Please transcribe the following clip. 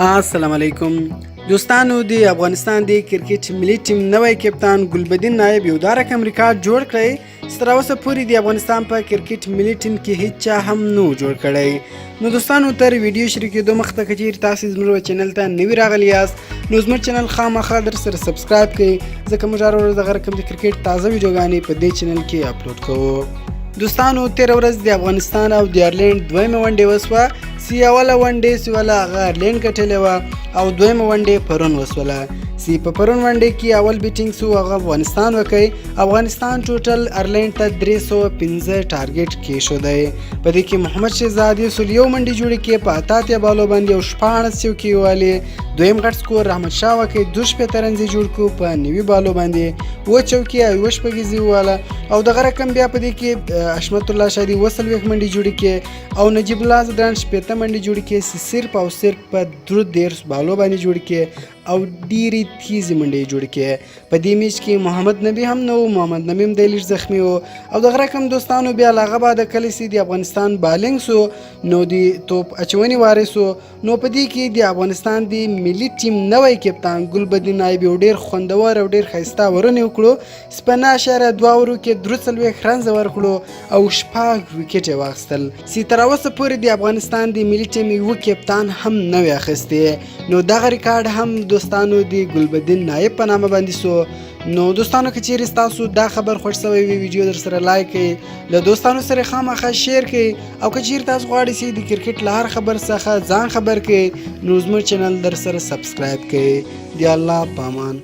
السلام علیکم دوستانو. د افغانستان د کرکټ ملي ټیم نوی کپتان ګلبدین نایب یو دا رقم ریکارډ جوړ کړی چې تر اوسه پورې د افغانستان په کرکټ ملي ټیم کې هیڅ چا هم نو جوړ کړی. نو دوستانو تر ویډیو شروع کېدو مخکې که چیرې تاسو زموږ چینل ته نوي راغلي یاست نو زموږ چینل خامخا در سره سبسکرایب کړئ ځکه موږ هره ورځ دغه رقم د کرکټ تازه ویډیوګانې په دې چینل کې اپلوډ کوو. دوستانو تېره ورځ د افغانستان او د ایرلینډ دویمه ونډې وسوه چې اوله ونډې چې وله هغه ایرلینډ ګټلې وه او دویمه ونډې پرون وسوله چې په پرون ونډې کې اول بیټینګ سو هغه افغانستان وکړي. افغانستان ټوټل ایرلینډ ته 315 ټارګټ کېښودی. په دې کې محمد شهزاد یو سل یو منډې جوړې کړې په 88 بالو باندې او 14 چوکۍ ووهلې. دویم غټ سکور رحمت شاه وکړي 2 رنزې جوړ کړو په 90 بالو باندې 7 چوکۍ او 1 شپږیزې ووهله او دغه رقم بیا په دې کې حشمت الله شادي 40 منډې جوړې کړې او نجیب الله زدران 15 منډې جوړې کړې چې صرف او صرف په 13 بالو باندې جوړې کړې او ډېرې تیزې منډې جوړې کړې. په دې میچ کې محمد نبي هم نه و، محمد نبي هم دی لږ زخمي و او دغه رقم دوستانو بیا له هغه بعده کله چې د افغانستان بالینګ سو نو د توپ اچونې وارث سو نو په دې کې د افغانستان د ملي ټیم نوی کپتان ګلبدین نایب یو ډېر خوندور او ډېر ښایسته ورنې وکړو چې په 9.2 اوورو کې 43 رنزه ورکړو او 6 وکټ یې واخیستل چې تر اوسه پورې د افغانستان د ملي ټیم یو کپتان هم نه وي اخیستی. نو دغه ریکارډ هم دوستانو د ګلبدین نایب په نامه باندې سو. نو دوستانو که چیرې ستاسو دا خبر خوښ شوی وي ویډیو در سره لایک کړئ، له دوستانو سره خامخا شیر کړئ او که چیرې تاسو غواړئ چې د کرکټ له هر خبر څخه ځان خبر کړئ نو زموږ چینل در سره سبسکرایب کړئ. د الله په امان.